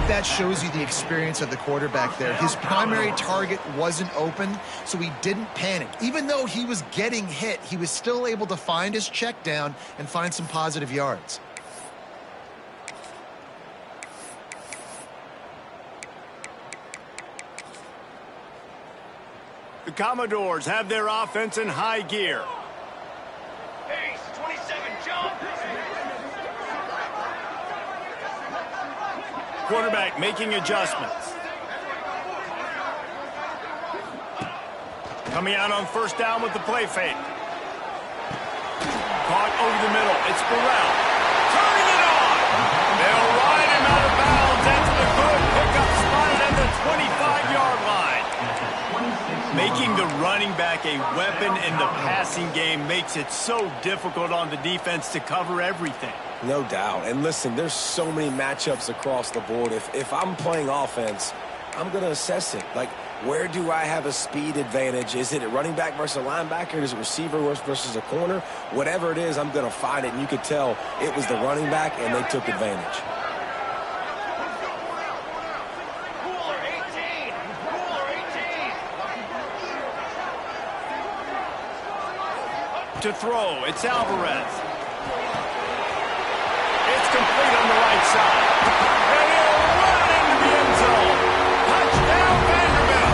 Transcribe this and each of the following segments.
that shows you the experience of the quarterback there. His primary target wasn't open, so he didn't panic. Even though he was getting hit, he was still able to find his check down and find some positive yards. The Commodores have their offense in high gear. Ace, 27, jump! Quarterback making adjustments. Coming out on first down with the play fake. Caught over the middle. It's Burrell. Turning it on. They'll ride him out of bounds. That's the good pickup spotted at the 25-yard line. Making the running back a weapon in the passing game makes it so difficult on the defense to cover everything. No doubt. And listen, there's so many matchups across the board. If I'm playing offense, I'm going to assess it. Like, where do I have a speed advantage? Is it a running back versus a linebacker? Is it receiver versus a corner? Whatever it is, I'm going to find it. And you could tell it was the running back, and they took advantage. Cooler 18! Cooler 18! To throw, it's Alvarez. It's complete on the right side. And he'll run into the end zone. Touchdown, Vanderbilt.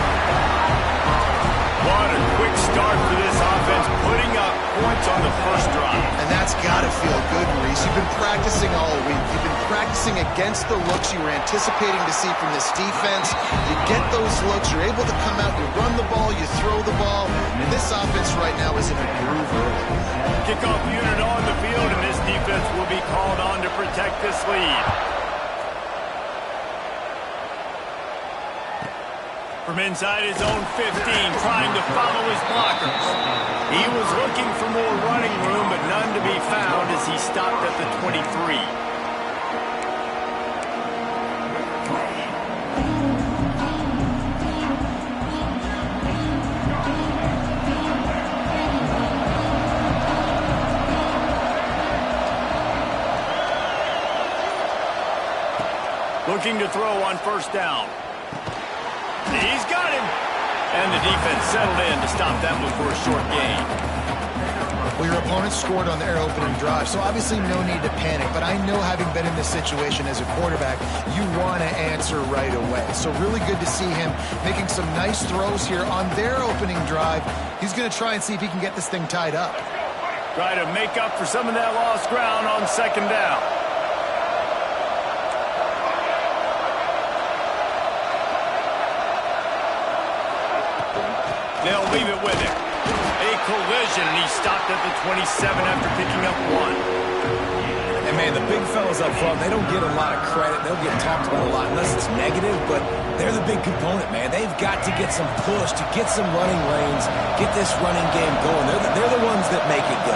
What a quick start for this offense, putting up points on the first drive. And that's got to feel good, Reese. You've been practicing all week. You've been practicing against the looks you were anticipating to see from this defense. You get those looks, you're able to come out, you run the ball, you throw the ball. And this offense right now is in a groove early. Kickoff unit on the field, and this defense will be called on to protect this lead. From inside his own 15, trying to follow his blockers. He was looking for more running room, but none to be found as he stopped at the 23. Looking to throw on first down. He's got him. And the defense settled in to stop that one for a short gain. Well, your opponent scored on their opening drive, so obviously no need to panic. But I know, having been in this situation as a quarterback, you want to answer right away. So really good to see him making some nice throws here on their opening drive. He's going to try and see if he can get this thing tied up. Try to make up for some of that lost ground on second down. They'll leave it with him. A collision, and he stopped at the 27 after picking up one. And, man, the big fellas up front, they don't get a lot of credit. They'll get talked about a lot unless it's negative, but they're the big component, man. They've got to get some push, to get some running lanes, get this running game going. They're the ones that make it go.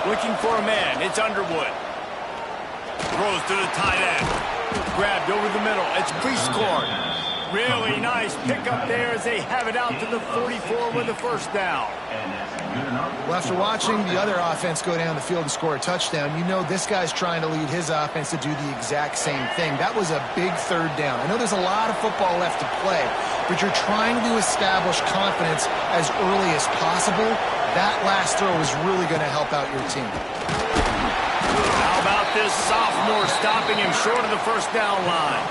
Looking for a man. It's Underwood. Throws to the tight end. Grabbed over the middle. It's Prescorn. Really nice pickup there as they have it out to the 44 with the first down. Well, after watching the other offense go down the field and score a touchdown, you know this guy's trying to lead his offense to do the exact same thing. That was a big third down. I know there's a lot of football left to play, but you're trying to establish confidence as early as possible. That last throw is really going to help out your team. How about this sophomore stopping him short of the first down line?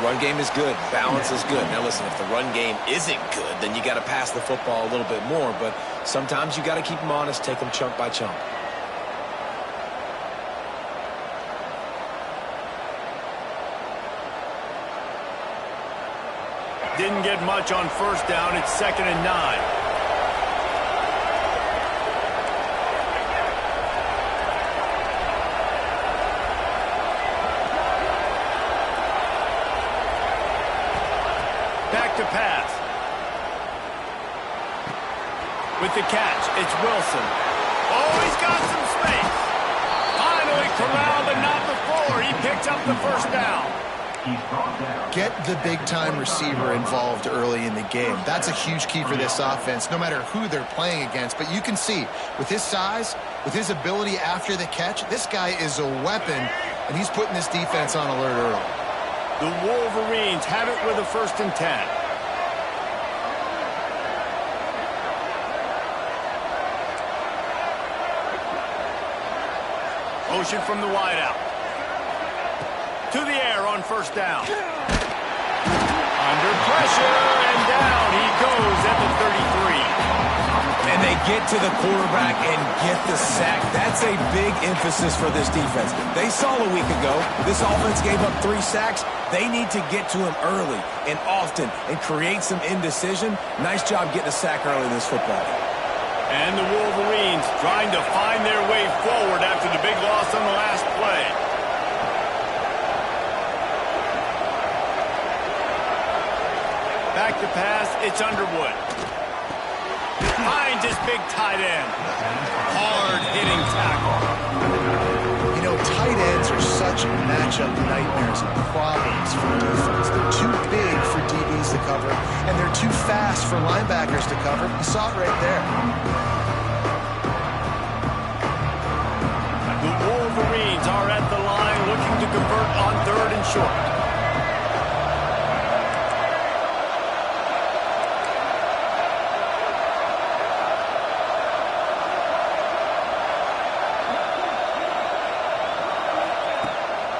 Run game is good. Balance is good. Now, listen, if the run game isn't good, then you got to pass the football a little bit more. But sometimes you got to keep them honest, take them chunk by chunk. Didn't get much on first down. It's 2nd and 9. To pass. With the catch, it's Wilson. Oh, he's got some space. Finally corralled, but not before. He picked up the first down. Get the big-time receiver involved early in the game. That's a huge key for this offense, no matter who they're playing against. But you can see, with his size, with his ability after the catch, this guy is a weapon, and he's putting this defense on alert early. The Wolverines have it with a 1st and 10. Motion from the wideout. To the air on 1st down. Under pressure, and down he goes at the 33. And they get to the quarterback and get the sack. That's a big emphasis for this defense. They saw a week ago, this offense gave up 3 sacks. They need to get to him early and often and create some indecision. Nice job getting a sack early in this football game. And the Wolverines trying to find their way forward after the big loss on the last play. Back to pass, it's Underwood. Finds his big tight end. Hard-hitting tackle. You know, tight ends are such matchup nightmares and problems for defense. They're too big for DBs to cover, and they're too fast for linebackers to cover. You saw it right there. The Wolverines are at the line looking to convert on 3rd and short.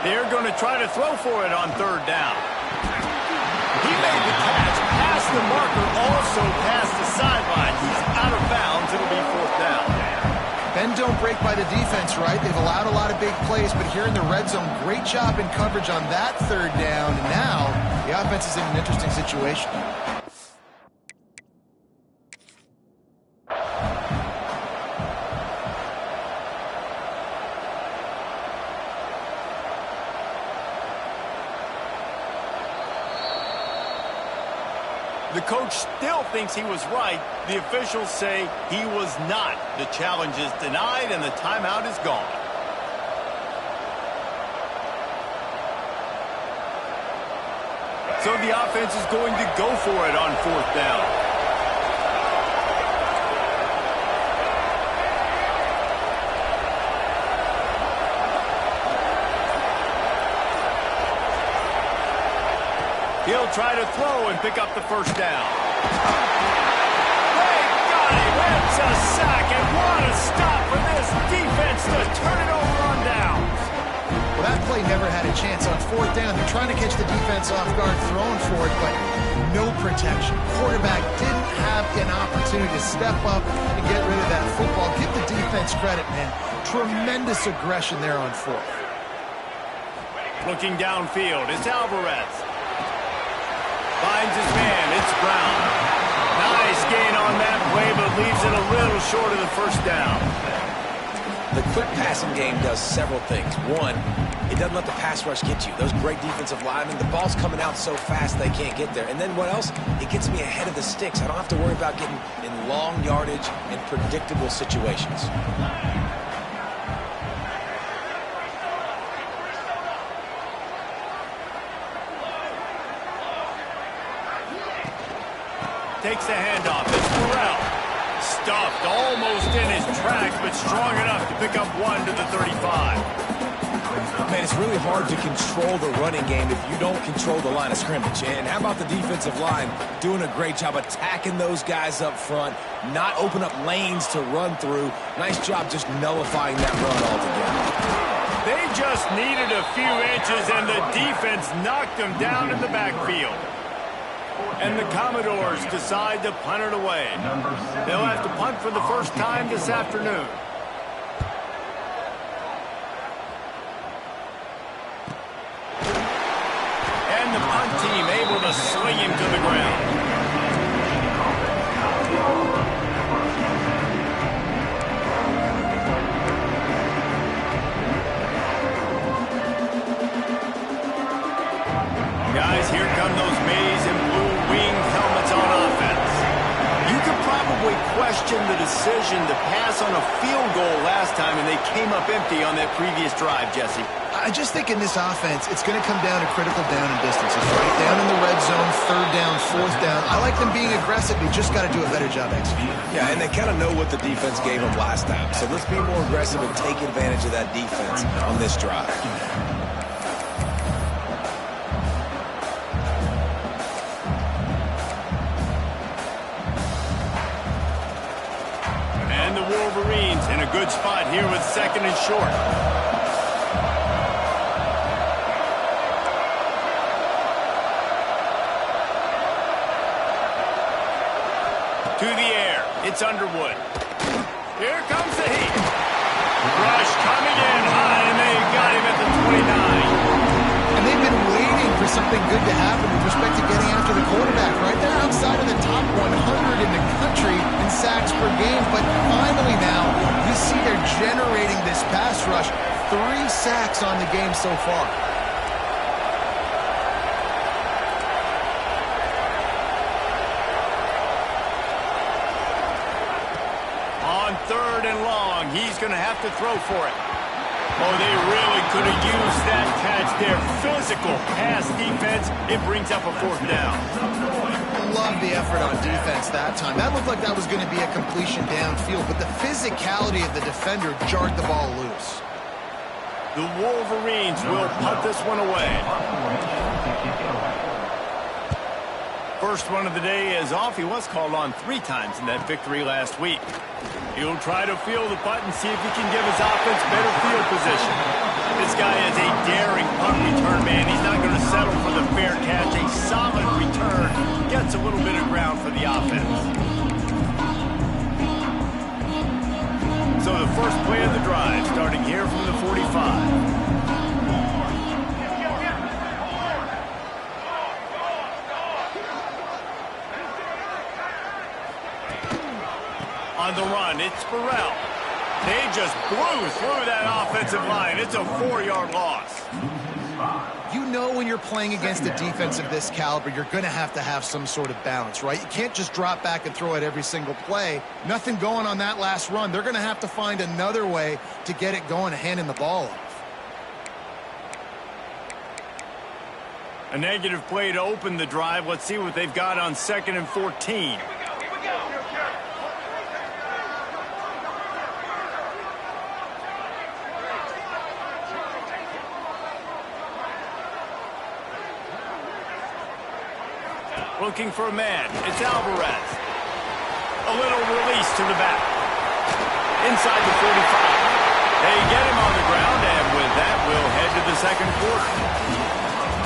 They're going to try to throw for it on 3rd down. He made the catch, past the marker, also past the sideline. He's out of bounds. It'll be 4th down. Bend don't break by the defense, right? They've allowed a lot of big plays, but here in the red zone, great job in coverage on that 3rd down. And now the offense is in an interesting situation. The coach still thinks he was right. The officials say he was not. The challenge is denied, and the timeout is gone. So the offense is going to go for it on 4th down. He'll try to throw and pick up the 1st down. They got him. It's a sack, and what a stop for this defense to turn it over on downs. Well, that play never had a chance on 4th down. They're trying to catch the defense off guard, throwing for it, but no protection. Quarterback didn't have an opportunity to step up and get rid of that football. Give the defense credit, man. Tremendous aggression there on 4th. Looking downfield, it's Alvarez. Finds his man, it's Brown. Nice gain on that play, but leaves it a little short of the 1st down. The quick passing game does several things. One, it doesn't let the pass rush get you. Those great defensive linemen, the ball's coming out so fast they can't get there. And then what else? It gets me ahead of the sticks. I don't have to worry about getting in long yardage and predictable situations. Takes the handoff. It's Burrell. Stuffed almost in his tracks, but strong enough to pick up 1 to the 35. Man, it's really hard to control the running game if you don't control the line of scrimmage. And how about the defensive line doing a great job attacking those guys up front, not open up lanes to run through. Nice job just nullifying that run altogether. They just needed a few inches, and the defense knocked them down in the backfield. And the Commodores decide to punt it away. They'll have to punt for the first time this afternoon. And the punt team able to swing him to the ground. Guys, here come those maize and blue winged helmets on offense. You could probably question question the decision to pass on a field goal last time, and they came up empty on that previous drive, Jesse. I just think in this offense, it's going to come down to critical down and distances, right? Down in the red zone, third down, fourth down. I like them being aggressive. They just got to do a better job executing. Yeah, and they kind of know what the defense gave them last time. So let's be more aggressive and take advantage of that defense on this drive. And the Wolverines in a good spot here with second and short. To the air. It's Underwood. Here comes the heat. Rush coming in high, and they got him at the 29. And they've been waiting for something good to happen with respect to getting after the quarterback, right? They're outside of the top 100 in the country in sacks per game, but finally now, you see they're generating this pass rush. 3 sacks on the game so far. Third and long. He's going to have to throw for it. Oh, they really could have used that catch there. Physical pass defense. It brings up a fourth down. Love the effort on defense that time. That looked like that was going to be a completion downfield, but the physicality of the defender jarred the ball loose. The Wolverines will punt this one away. First one of the day is off. He was called on 3 times in that victory last week. He'll try to field the punt and see if he can give his offense better field position. This guy is a daring punt return man. He's not going to settle for the fair catch. A solid return gets a little bit of ground for the offense. So the first play of the drive starting here from the 45. On the run, it's Burrell. They just blew through that offensive line. It's a 4-yard loss. You know when you're playing against a defense of this caliber, you're going to have some sort of balance, right? You can't just drop back and throw it every single play. Nothing going on that last run. They're going to have to find another way to get it going and handing the ball off. A negative play to open the drive. Let's see what they've got on 2nd and 14. Looking for a man. It's Alvarez. A little release to the back. Inside the 45. They get him on the ground, and with that, we'll head to the second quarter.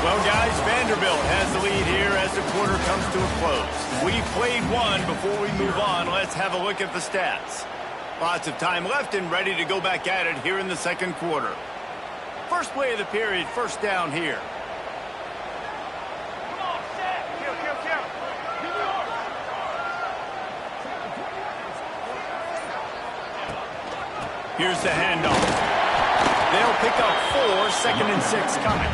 Well, guys, Vanderbilt has the lead here as the quarter comes to a close. We played one. Before we move on, let's have a look at the stats. Lots of time left and ready to go back at it here in the second quarter. First play of the period, first down here. Here's the handoff. They'll pick up 4, 2nd and 6 coming.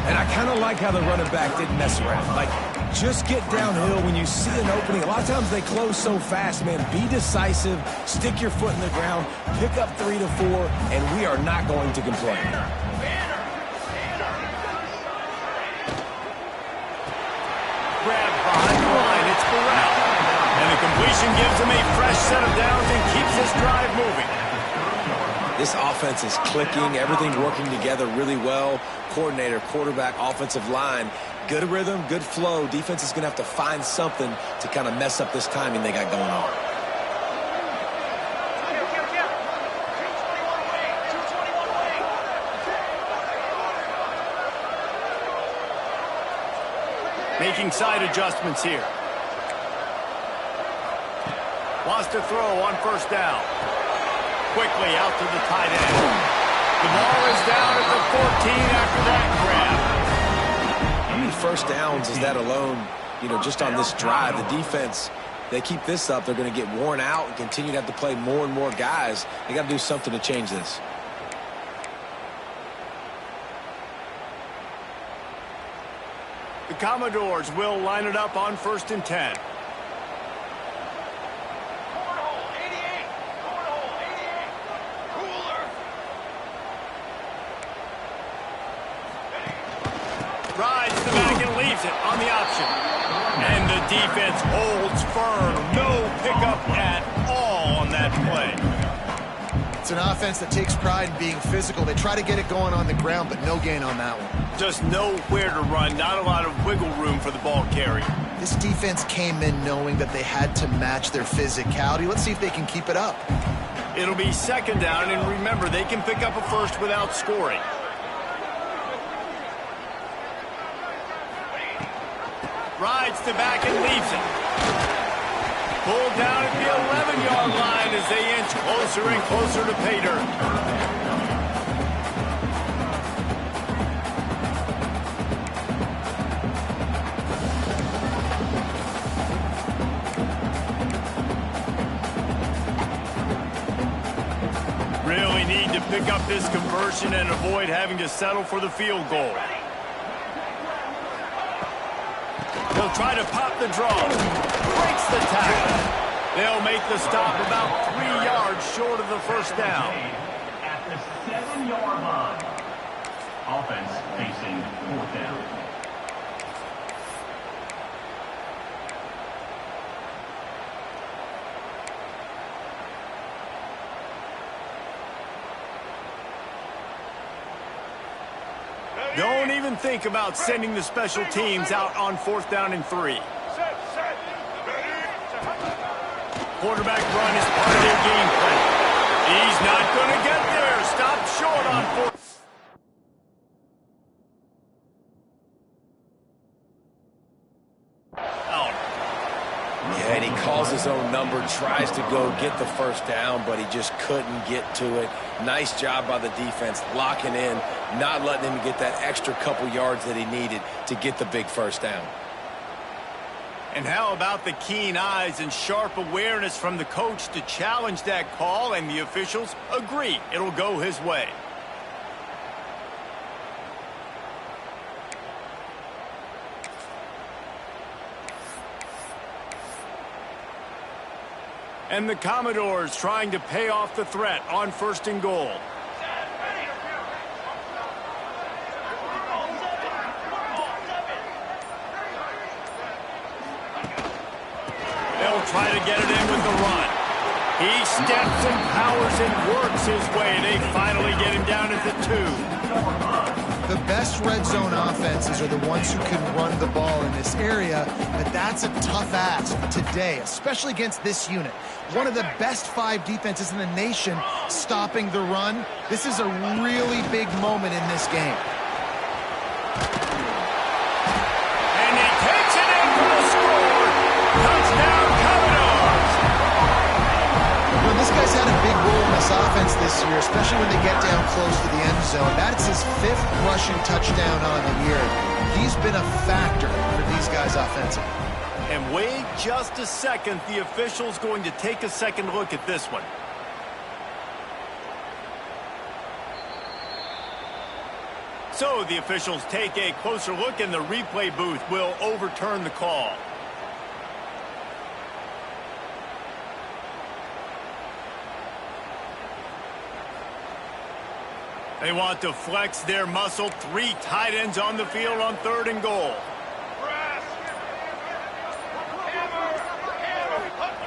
And I kind of like how the running back didn't mess around. Like, just get downhill when you see an opening. A lot of times they close so fast, man. Be decisive, stick your foot in the ground, pick up 3 to 4, and we are not going to complain. Grab behind the line. It's Burrell. And the completion gives him a fresh set of downs and keeps this drive moving. This offense is clicking, everything working together really well. Coordinator, quarterback, offensive line, good rhythm, good flow. Defense is going to have to find something to kind of mess up this timing they got going on. Making side adjustments here. Wants to throw on first down. Quickly out to the tight end. The ball is down at the 14 after that grab. How many first downs is that alone, just on this drive? The defense, they keep this up, they're going to get worn out and continue to have to play more and more guys. They got to do something to change this. The Commodores will line it up on 1st and 10. it on the option. And the defense holds firm. No pickup at all on that play. It's an offense that takes pride in being physical. They try to get it going on the ground, but no gain on that one. Just nowhere to run. Not a lot of wiggle room for the ball carrier. This defense came in knowing that they had to match their physicality. Let's see if they can keep it up. It'll be second down, and remember, they can pick up a first without scoring. Rides the back and leaves it. Pulled down at the 11-yard line as they inch closer and closer to pay dirt. Really need to pick up this conversion and avoid having to settle for the field goal. He'll try to pop the draw. Breaks the tackle. They'll make the stop about 3 yards short of the first down. At the 7-yard line. Offense facing fourth down. Don't even think about sending the special teams out on 4th down and 3. Quarterback run is part of their game plan. He's not going to get there. Stop short on 4th. Yeah, and he calls his own number, tries to go get the first down, but he just couldn't get to it. Nice job by the defense, locking in, not letting him get that extra couple yards that he needed to get the big first down. And how about the keen eyes and sharp awareness from the coach to challenge that call, and the officials agree it'll go his way. And the Commodores trying to pay off the threat on 1st and goal. They'll try to get it in with the run. He steps and powers and works his way. They finally get him down at the 2. The best red zone offenses are the ones who can run the ball in this area, but that's a tough ask today, especially against this unit. One of the best 5 defenses in the nation stopping the run. This is a really big moment in this game. And he takes it in for the score. Touchdown, Commodores! Well, this guy's had a big role in this offense this year, especially when they get down close to the end zone. That's his 5th rushing touchdown on the year. He's been a factor for these guys offensively. And wait just a second. The official's going to take a second look at this one. So the officials take a closer look, and the replay booth will overturn the call. They want to flex their muscle. 3 tight ends on the field on 3rd and goal.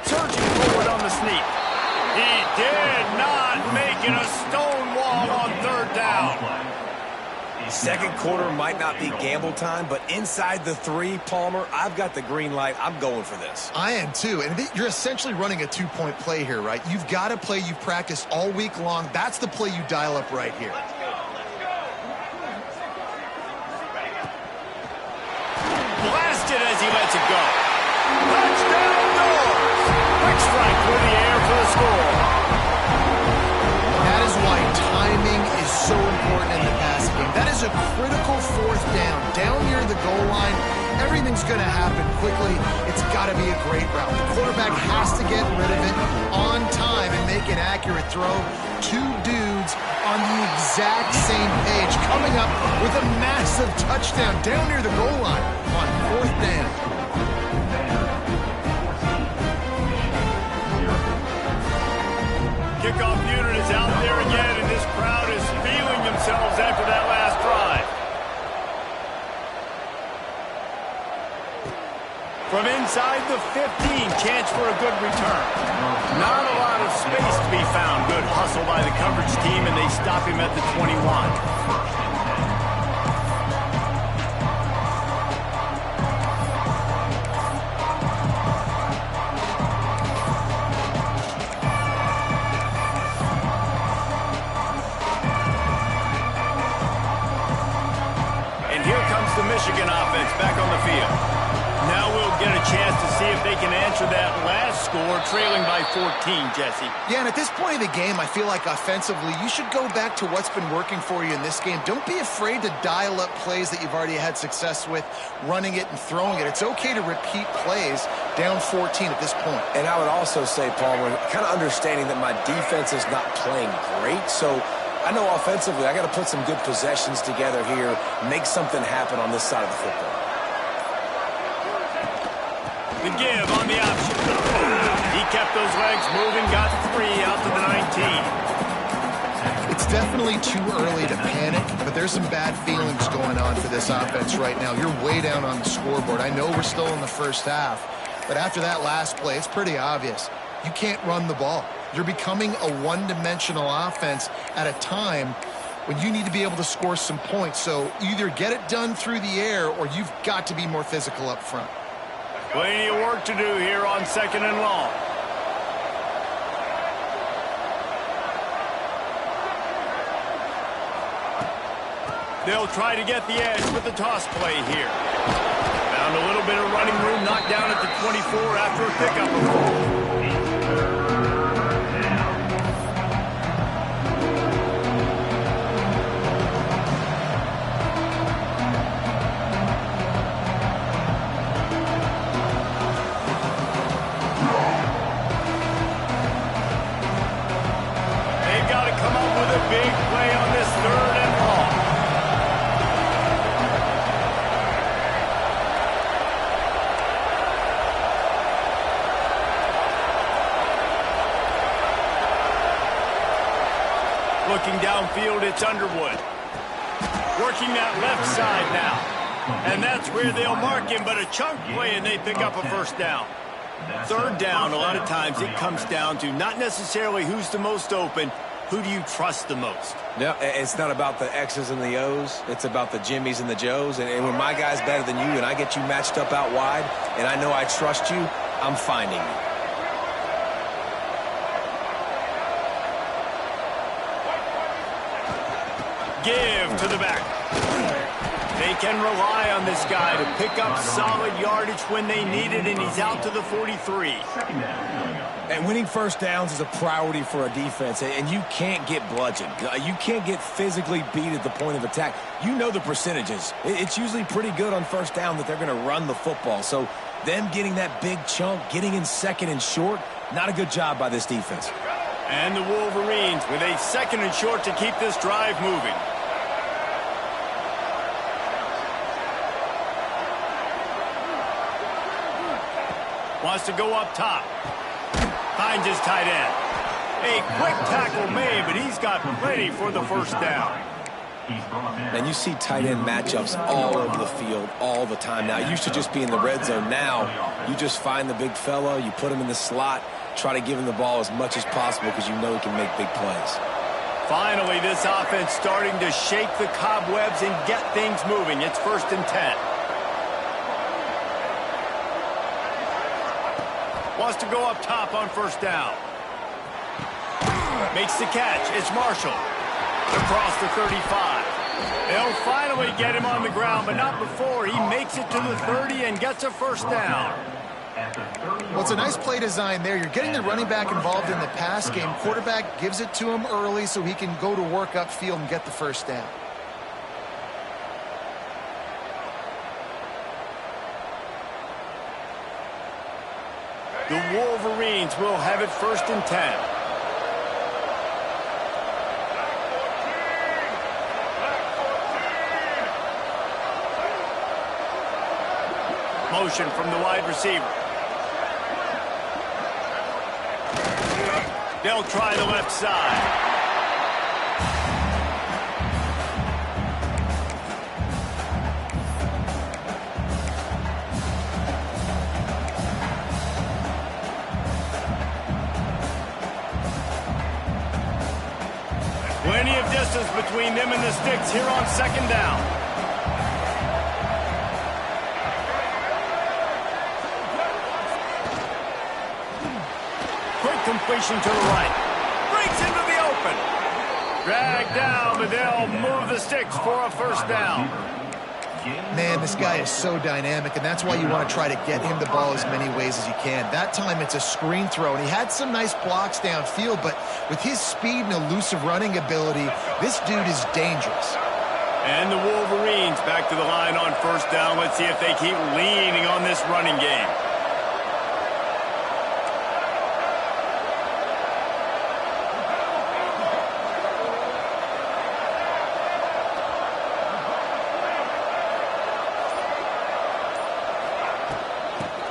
Surging forward on the sneak. He did not make it a stone wall on 3rd down. Second quarter might not be gamble time, but inside the 3, Palmer, I've got the green light. I'm going for this. I am too, and you're essentially running a 2-point play here, right? You've got to play you've practiced all week long. That's the play you dial up right here. Blasted as he lets it go. Touchdown, Doors! Quick strike through the air for the score. That is why timing is so important in the passing game. That is a critical 4th down. Down near the goal line, everything's going to happen quickly. It's got to be a great route. The quarterback has to get rid of it on time and make an accurate throw. 2 dudes on the exact same page, coming up with a massive touchdown down near the goal line on 4th down. Kickoff unit is out there again, and this crowd is feeling themselves after that last drive. inside the 15. Chance for a good return. Not a lot of space to be found. Good hustle by the coverage team, and they stop him at the 21. Michigan offense back on the field. Now we'll get a chance to see if they can answer that last score, trailing by 14, Jesse. Yeah, and at this point of the game, I feel like offensively, you should go back to what's been working for you in this game. Don't be afraid to dial up plays that you've already had success with, running it and throwing it. It's okay to repeat plays down 14 at this point. And I would also say, Palmer, kind of understanding that my defense is not playing great, so I know offensively I got to put some good possessions together here, make something happen on this side of the football. The give on the option. He kept those legs moving, got 3 out to the 19. It's definitely too early to panic, but there's some bad feelings going on for this offense right now. You're way down on the scoreboard. I know we're still in the first half, but after that last play, it's pretty obvious. You can't run the ball. You're becoming a one-dimensional offense at a time when you need to be able to score some points. So either get it done through the air or you've got to be more physical up front. Plenty of work to do here on 2nd and long. They'll try to get the edge with the toss play here. Found a little bit of running room, knocked down at the 24 after a pickup of 4. Big play on this 3rd and long. Looking downfield, it's Underwood. Working that left side now. And that's where they'll mark him, but a chunk play and they pick up a 1st down. 3rd down, a lot of times it comes down to not necessarily who's the most open, who do you trust the most? Yeah, it's not about the X's and the O's. It's about the Jimmys and the Joes. And when my guy's better than you and I get you matched up out wide and I know I trust you, I'm finding you. Give to the back. They can rely on this guy to pick up solid yardage when they need it, and he's out to the 43. And winning 1st downs is a priority for a defense, and you can't get bludgeoned. You can't get physically beat at the point of attack. You know the percentages. It's usually pretty good on 1st down that they're going to run the football. So them getting that big chunk, getting in 2nd and short, not a good job by this defense. And the Wolverines with a 2nd and short to keep this drive moving. Wants to go up top. Finds his tight end. A quick tackle made, but he's got plenty for the 1st down. And you see tight end matchups all over the field all the time now. It used to just be in the red zone. Now you just find the big fella, you put him in the slot, try to give him the ball as much as possible because you know he can make big plays. Finally, this offense starting to shake the cobwebs and get things moving. It's 1st and 10. Wants to go up top on 1st down. Makes the catch. It's Marshall. Across the 35. They'll finally get him on the ground, but not before he makes it to the 30 and gets a 1st down. Well, it's a nice play design there. You're getting the running back involved in the pass game. Quarterback gives it to him early so he can go to work upfield and get the 1st down. The Wolverines will have it 1st and 10. Motion from the wide receiver. They'll try the left side. Plenty of distance between them and the sticks here on second down. Quick completion to the right. Breaks into the open. Dragged down, but they'll move the sticks for a first down. Man, this guy is so dynamic, and that's why you want to try to get him the ball as many ways as you can. That time, it's a screen throw, and he had some nice blocks downfield, but with his speed and elusive running ability, this dude is dangerous. And the Wolverines back to the line on first down. Let's see if they keep leaning on this running game.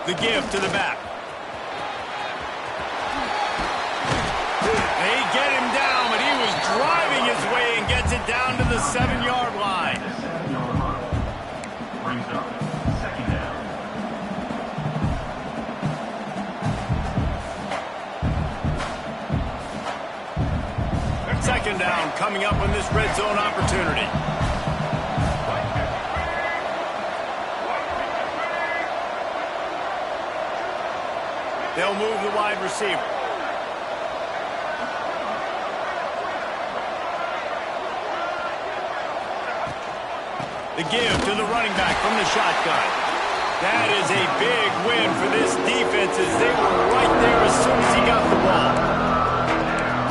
The give to the back. They get him down, but he was driving his way and gets it down to the 7-yard line. Brings up second down. Second down coming up on this red zone opportunity. They'll move the wide receiver. The give to the running back from the shotgun. That is a big win for this defense as they were right there as soon as he got the ball.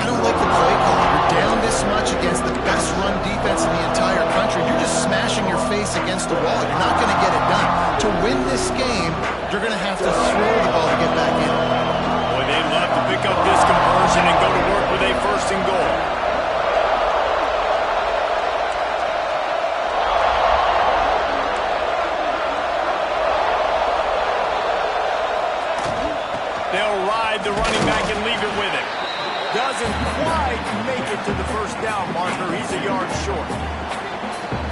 I don't like the play call. You're down this much against the best run defense in the entire country. You're just smashing your face against the wall. You're not going to get it done. To win this game, you're going to have to throw the ball to get back in. Boy, they'd love to pick up this conversion and go to work with a first and goal. They'll ride the running back and leave it with him. Doesn't quite make it to the first down marker. He's a yard short.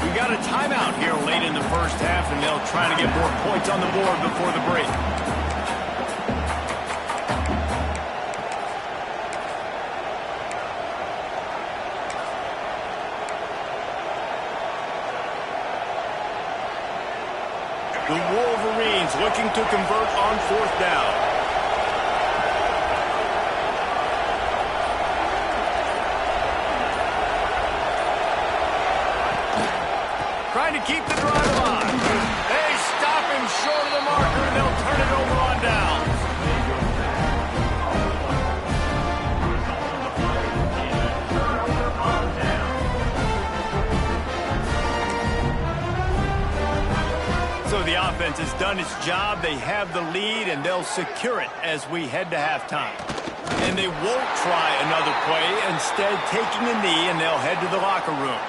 We got a timeout here late in the first half, and they'll try to get more points on the board before the break. The Wolverines looking to convert on fourth down. Trying to keep the drive alive. They stop him short of the marker, and they'll turn it over on down. So the offense has done its job. They have the lead, and they'll secure it as we head to halftime. And they won't try another play, instead taking a knee, and they'll head to the locker room.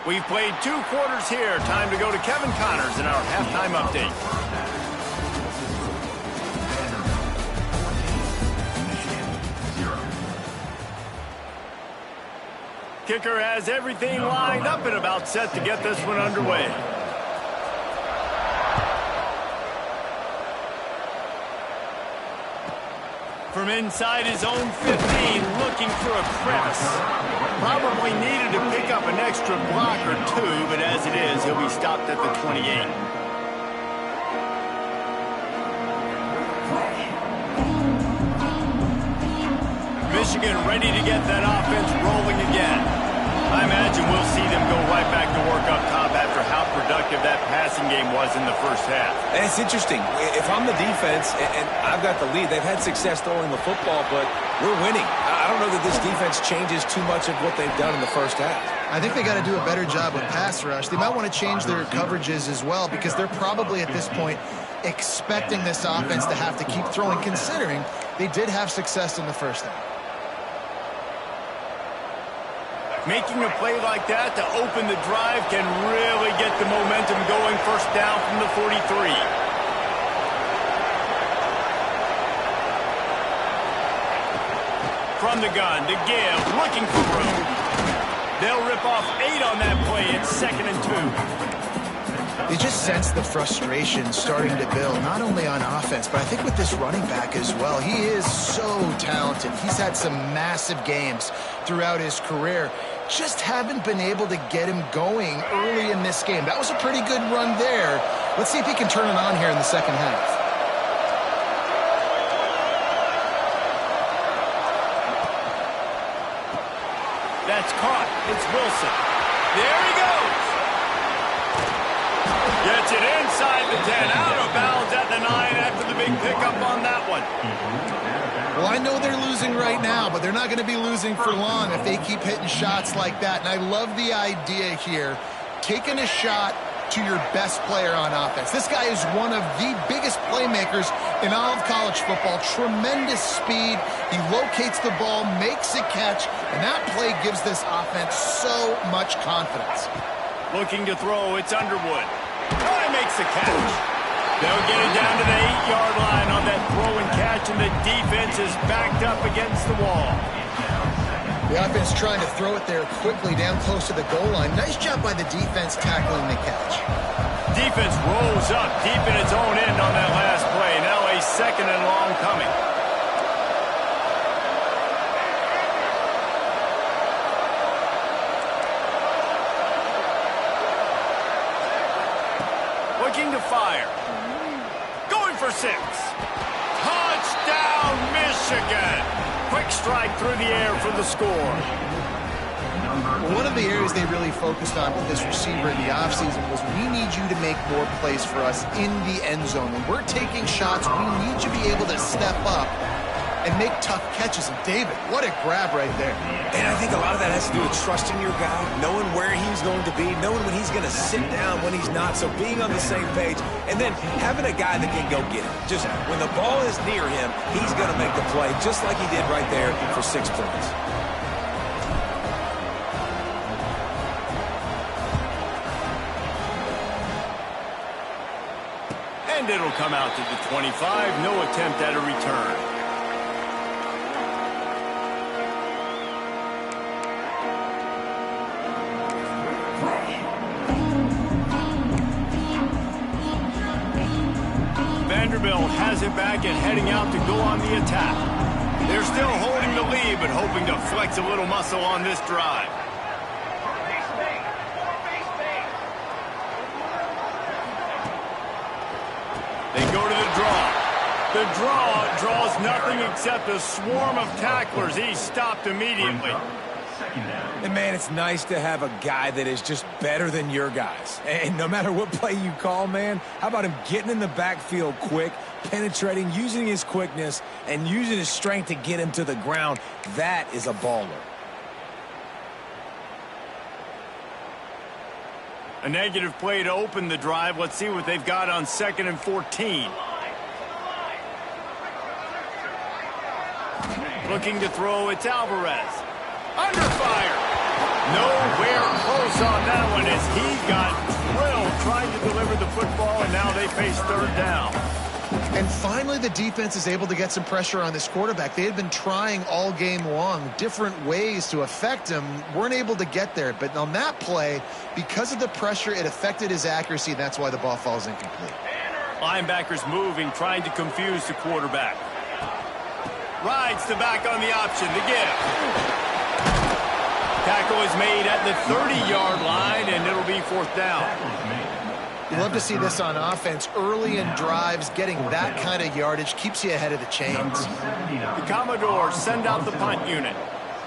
We've played 2 quarters here. Time to go to Kevin Connors in our halftime update. Kicker has everything lined up and about set to get this one underway. From inside his own 15, looking for a crevice. Probably needed to pick up an extra block or 2, but as it is, he'll be stopped at the 28. Michigan ready to get that offense rolling again. I imagine we'll see them go right back to work up top after how productive that passing game was in the first half. And it's interesting. If I'm the defense and I've got the lead, they've had success throwing the football, but we're winning. I don't know that this defense changes too much of what they've done in the first half. I think they got to do a better job with pass rush. They might want to change their coverages as well because they're probably at this point expecting this offense to have to keep throwing, considering they did have success in the first half. Making a play like that to open the drive can really get the momentum going. First down from the 43. From the gun to give, looking for room. They'll rip off 8 on that play. It's 2nd and 2. You just sense the frustration starting to build, not only on offense, but I think with this running back as well. He is so talented. He's had some massive games throughout his career. Just haven't been able to get him going early in this game. That was a pretty good run there. Let's see if he can turn it on here in the second half. That's caught. It's Wilson. There he goes. Gets it inside the 10, out of bounds at the 9 after the big pickup on that one. Well, I know they're losing right now, but they're not going to be losing for long if they keep hitting shots like that. And I love the idea here, taking a shot to your best player on offense. This guy is one of the biggest playmakers in all of college football. Tremendous speed. He locates the ball, makes a catch, and that play gives this offense so much confidence. Looking to throw, it's Underwood. Oh, he makes the catch. They'll get it down to the 8-yard line on that throw and catch, and the defense is backed up against the wall. The offense trying to throw it there quickly down close to the goal line. Nice job by the defense tackling the catch. Defense rolls up deep in its own end on that last play. Now a second and long coming. Looking to fire. Going for 6. Touchdown, Michigan. Quick strike through the air for the score. Well, one of the areas they really focused on with this receiver in the offseason was we need you to make more plays for us in the end zone. When we're taking shots, we need you to be able to step up and make tough catches. And David, what a grab right there. And I think a lot of that has to do with trusting your guy, knowing where he's going to be, knowing when he's going to sit down, when he's not. So being on the same page, and then having a guy that can go get it. Just when the ball is near him, he's going to make the play, just like he did right there for 6 points. And it'll come out to the 25. No attempt at a return. Vanderbilt has it back and heading out to go on the attack. They're still holding the lead, but hoping to flex a little muscle on this drive. They go to the draw. The draw draws nothing except a swarm of tacklers. He's stopped immediately. And, man, it's nice to have a guy that is just better than your guys. And no matter what play you call, man, how about him getting in the backfield quick, penetrating, using his quickness, and using his strength to get him to the ground? That is a baller. A negative play to open the drive. Let's see what they've got on 2nd and 14. Looking to throw, it's Alvarez. Under fire. Nowhere close on that one as he got drilled trying to deliver the football, and now they face 3rd down. And finally, the defense is able to get some pressure on this quarterback. They had been trying all game long different ways to affect him, weren't able to get there. But on that play, because of the pressure, it affected his accuracy, and that's why the ball falls incomplete. Linebackers moving, trying to confuse the quarterback. Rides the back on the option, the give. Tackle is made at the 30-yard line, and it'll be 4th down. You love to see this on offense. Early in drives, getting that kind of yardage keeps you ahead of the chains. The Commodores send out the punt unit.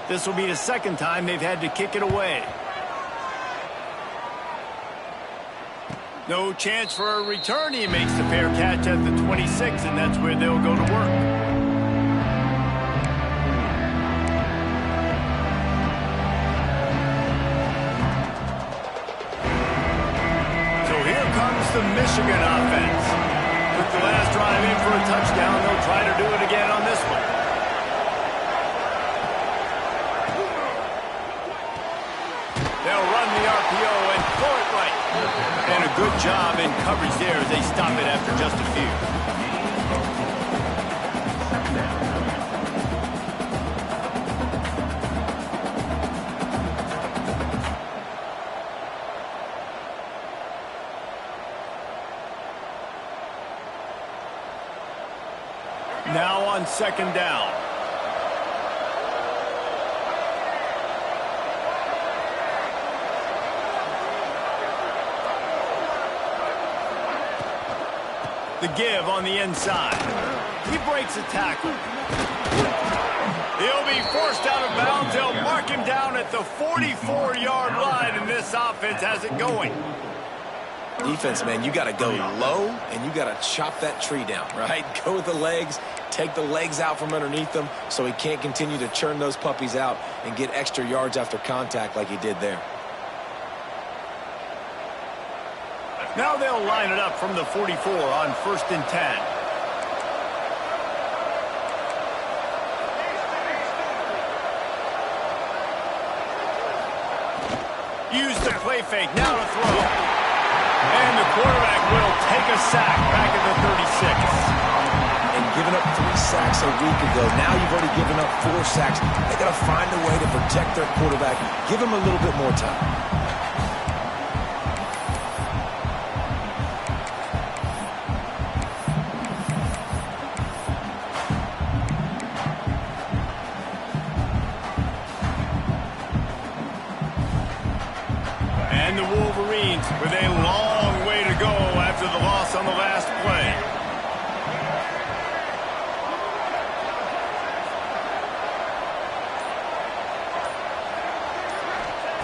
This will be the 2nd time they've had to kick it away. No chance for a return. He makes the fair catch at the 26, and that's where they'll go to work. The Michigan offense. Took the last drive in for a touchdown. They'll try to do it again on this one. They'll run the RPO and throw it right. And a good job in coverage there as they stop it after just a few. Now on second down. The give on the inside. He breaks a tackle. He'll be forced out of bounds. They'll mark him down at the 44-yard line, and this offense has it going. Defense, man, you got to go low, and you got to chop that tree down, right? Go with the legs, take the legs out from underneath them so he can't continue to churn those puppies out and get extra yards after contact like he did there. Now they'll line it up from the 44 on 1st and 10. Use the play fake, now to throw. And the quarterback will take a sack back at the 36. And giving up 3 sacks a week ago, now you've already given up 4 sacks. They got to find a way to protect their quarterback. Give him a little bit more time. And the Wolverines with a long way to go after the loss on the last play.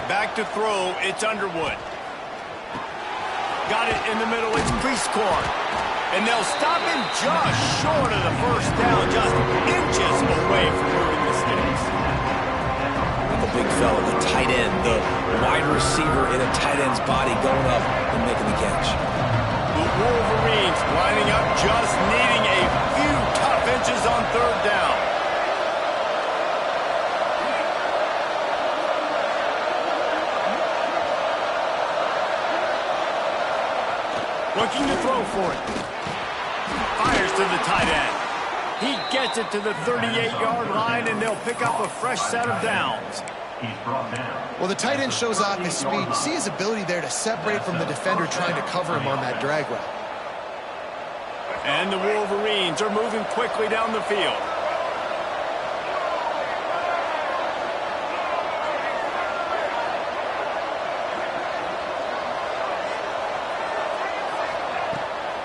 Back to throw, it's Underwood. Got it in the middle, it's Prieskorn. And they'll stop him just short of the first down, just inches away from moving the sticks. The big fella, the tight end, the wide receiver in a tight end's body going up and making the catch. The Wolverines lining up, just needing a few tough inches on 3rd down. Looking to throw for it. Fires to the tight end. He gets it to the 38-yard line, and they'll pick up a fresh set of downs. He's brought down. Well, the tight end shows off his speed. See his ability there to separate from the defender trying to cover him on that drag route. And the Wolverines are moving quickly down the field.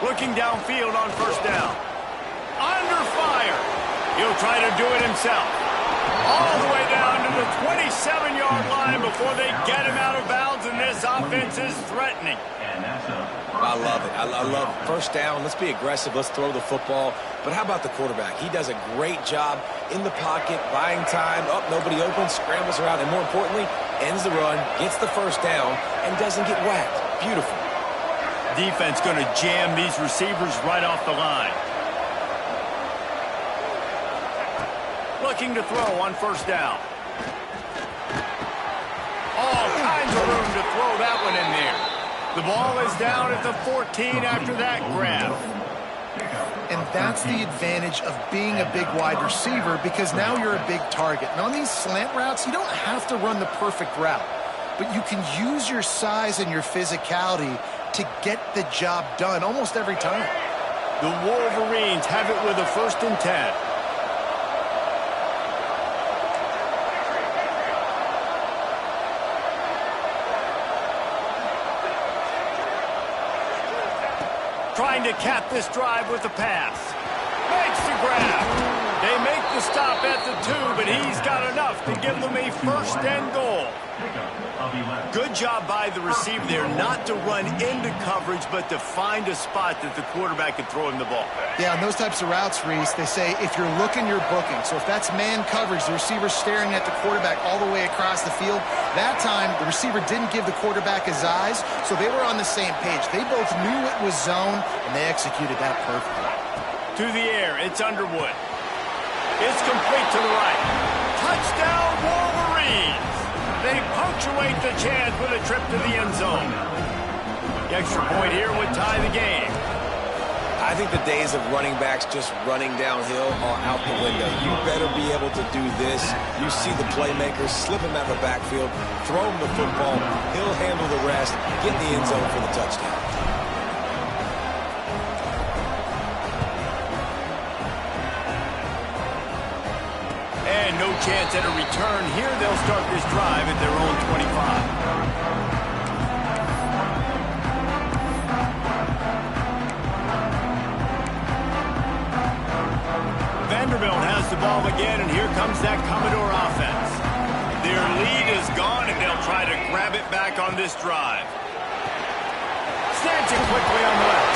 Looking downfield on 1st down. Under fire. He'll try to do it himself. All the way down to the 27-yard line before they get him out of bounds, and this offense is threatening. And that's up. I love it. I love 1st down. Let's be aggressive. Let's throw the football. But how about the quarterback? He does a great job in the pocket, buying time. Nobody open, scrambles around, and more importantly, ends the run, gets the 1st down, and doesn't get whacked. Beautiful. Defense going to jam these receivers right off the line. Looking to throw on 1st down. All kinds of room to throw that one in there. The ball is down at the 14 after that grab. And that's the advantage of being a big wide receiver, because now you're a big target. And on these slant routes, you don't have to run the perfect route, but you can use your size and your physicality to get the job done almost every time. The Wolverines have it with a 1st and 10. Trying to cap this drive with the pass. Makes the grab. They make the stop at the 2, but he's got enough to give them a 1st and goal. Good job by the receiver there, not to run into coverage, but to find a spot that the quarterback can throw him the ball. Yeah, on those types of routes, Reese, they say if you're looking, you're booking. So if that's man coverage, the receiver's staring at the quarterback all the way across the field, that time the receiver didn't give the quarterback his eyes, so they were on the same page. They both knew it was zone, and they executed that perfectly. To the air, it's Underwood. It's complete to the right. Touchdown, Wolverines! They punctuate the chance with a trip to the end zone. The extra point here would tie the game. I think the days of running backs just running downhill are out the window. You better be able to do this. You see the playmakers, slip him out of the backfield, throw him the football, he'll handle the rest, get in the end zone for the touchdown. and no chance at a return. Here they'll start this drive at their own 25. Vanderbilt has the ball again, and here comes that Commodore offense. Their lead is gone, and they'll try to grab it back on this drive. Snatch it quickly on the left.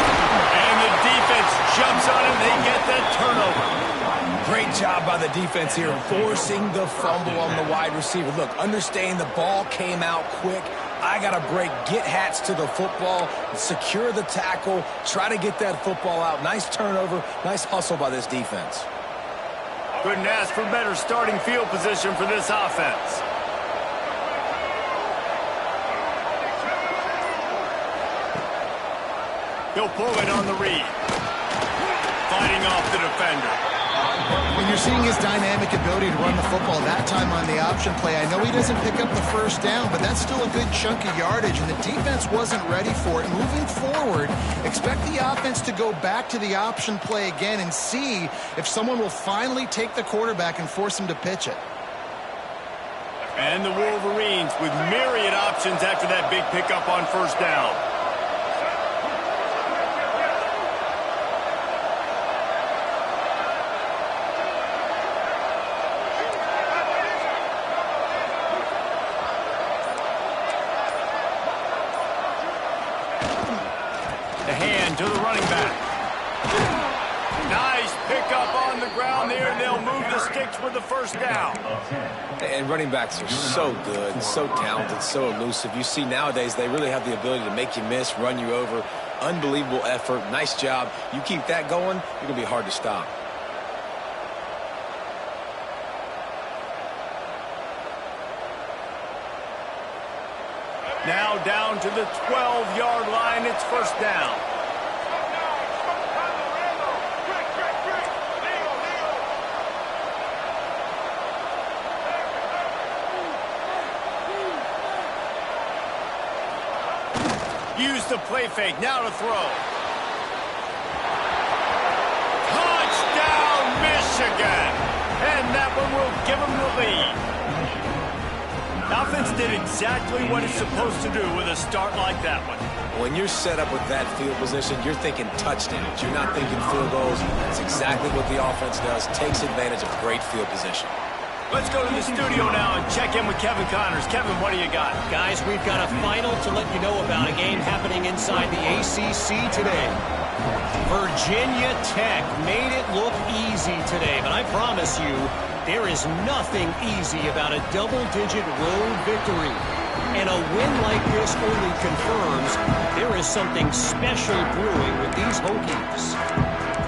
And the defense jumps on it, and they get that turnover. Great job by the defense here, forcing the fumble on the wide receiver. Look, understand the ball came out quick. I got to break, get hats to the football, secure the tackle, try to get that football out. Nice turnover, nice hustle by this defense. Couldn't ask for better starting field position for this offense. He'll pull it on the read. Fighting off the defender. When you're seeing his dynamic ability to run the football that time on the option play, I know he doesn't pick up the first down, but that's still a good chunk of yardage, and the defense wasn't ready for it. Moving forward, expect the offense to go back to the option play again and see if someone will finally take the quarterback and force him to pitch it. And the Wolverines with myriad options after that big pickup on first down. The hand to the running back. Nice pickup on the ground there. They'll move the sticks with the first down. And running backs are so good, so talented, so elusive. You see nowadays they really have the ability to make you miss, run you over. Unbelievable effort. Nice job. You keep that going, you're going to be hard to stop. Now down to the 12-yard line. It's first down. Use the play fake. Now to throw. Touchdown, Michigan. And that one will give them the lead. Offense did exactly what it's supposed to do with a start like that one. When you're set up with that field position, you're thinking touchdowns. You're not thinking field goals. That's exactly what the offense does. Takes advantage of great field position. Let's go to the studio now and check in with Kevin Connors. Kevin, what do you got? Guys, we've got a final to let you know about, a game happening inside the ACC today. Virginia Tech made it look easy today, but I promise you, there is nothing easy about a double-digit road victory. And a win like this only confirms there is something special brewing with these Hokies.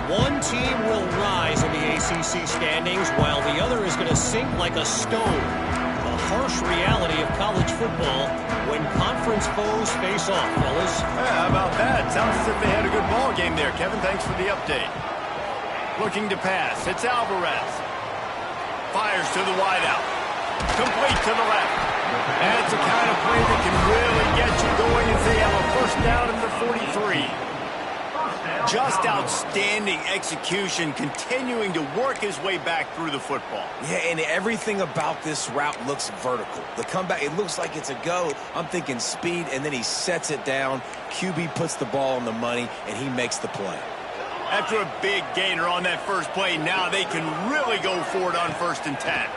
One team will rise in the ACC standings while the other is going to sink like a stone. The harsh reality of college football when conference foes face off, fellas. Yeah, how about that? Sounds as if they had a good ball game there. Kevin, thanks for the update. Looking to pass. It's Alvarez. Fires to the wideout. Complete to the left. That's the kind of play that can really get you going as they have a first down at the 43. Just outstanding execution, continuing to work his way back through the football. Yeah, and everything about this route looks vertical. The comeback, it looks like it's a go. I'm thinking speed, and then he sets it down. QB puts the ball on the money, and he makes the play. After a big gainer on that first play, now they can really go for it on 1st and 10.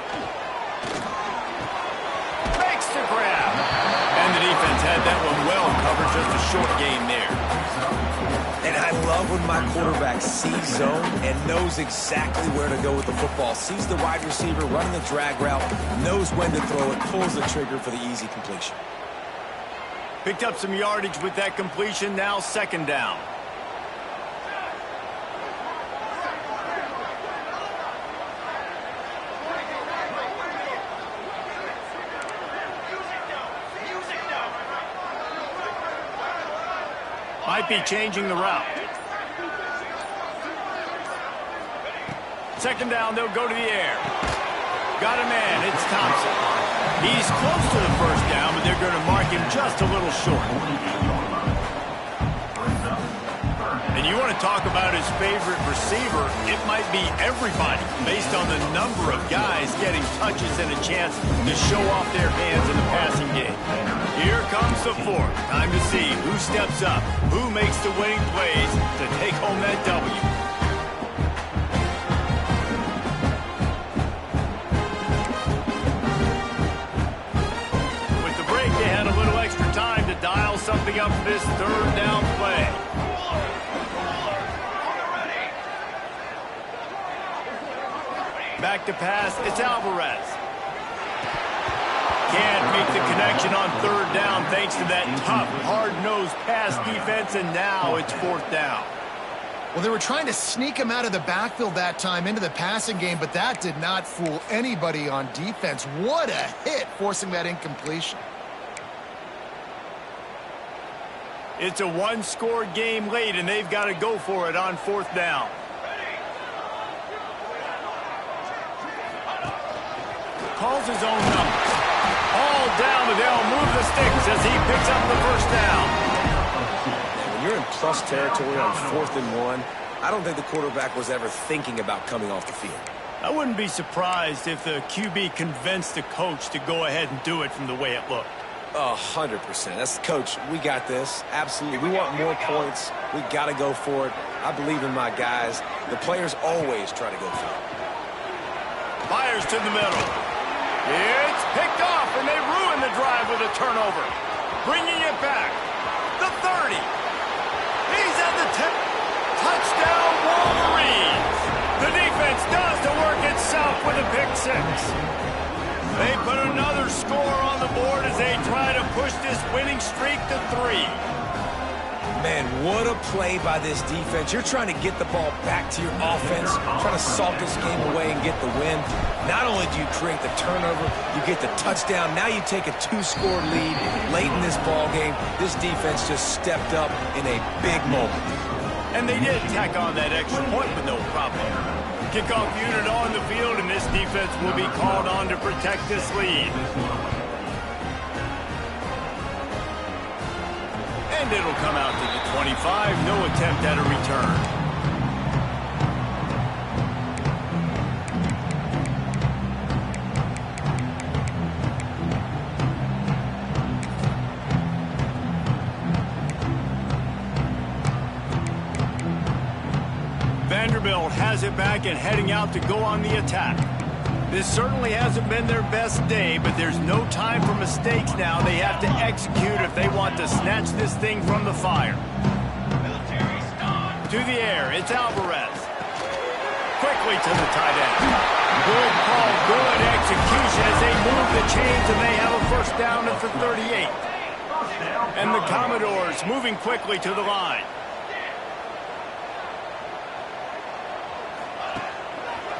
Makes the grab. And the defense had that one well covered, just a short gain there. And I love when my quarterback sees zone and knows exactly where to go with the football. Sees the wide receiver running the drag route, knows when to throw it, pulls the trigger for the easy completion. Picked up some yardage with that completion, now 2nd down. Might be changing the route. 2nd down, they'll go to the air. Got a man, it's Thompson. He's close to the first down, but they're going to mark him just a little short. And you want to to talk about his favorite receiver, it might be everybody based on the number of guys getting touches and a chance to show off their hands in the passing game. Here comes the fourth. Time to see who steps up, who makes the winning plays to take home that W. With the break, they had a little extra time to dial something up for this third down play. Back to pass, it's Alvarez. Can't make the connection on third down thanks to that tough, hard-nosed pass defense, and now it's fourth down. Well, they were trying to sneak him out of the backfield that time into the passing game, but that did not fool anybody on defense. What a hit, forcing that incompletion. It's a one-score game late, and they've got to go for it on fourth down. Calls his own numbers. All down, but they'll move the sticks as he picks up the first down. When you're in plus territory on 4th and 1, I don't think the quarterback was ever thinking about coming off the field. I wouldn't be surprised if the QB convinced the coach to go ahead and do it from the way it looked. 100%. That's coach. We got this. Absolutely. We want more points. We got to go for it. I believe in my guys. The players always try to go for it. Fires to the middle. It's picked off, and they ruin the drive with a turnover. Bringing it back. The 30. He's at the 10. Touchdown, Wolverines. The defense does the work itself with a pick six. They put another score on the board as they try to push this winning streak to 3. Man, what a play by this defense. You're trying to get the ball back to your offense, trying to salt this game away and get the win. Not only do you create the turnover, you get the touchdown. Now you take a 2-score lead late in this ball game. This defense just stepped up in a big moment. And they did tack on that extra point with no problem. Kickoff unit on the field, and this defense will be called on to protect this lead. And it'll come out to the 25. No attempt at a return. Vanderbilt has it back and heading out to go on the attack. This certainly hasn't been their best day, but there's no time for mistakes now. They have to execute if they want to snatch this thing from the fire. To the air, it's Alvarez. Quickly to the tight end. Good call, good execution as they move the chains, and they have a first down at the 38. And the Commodores moving quickly to the line.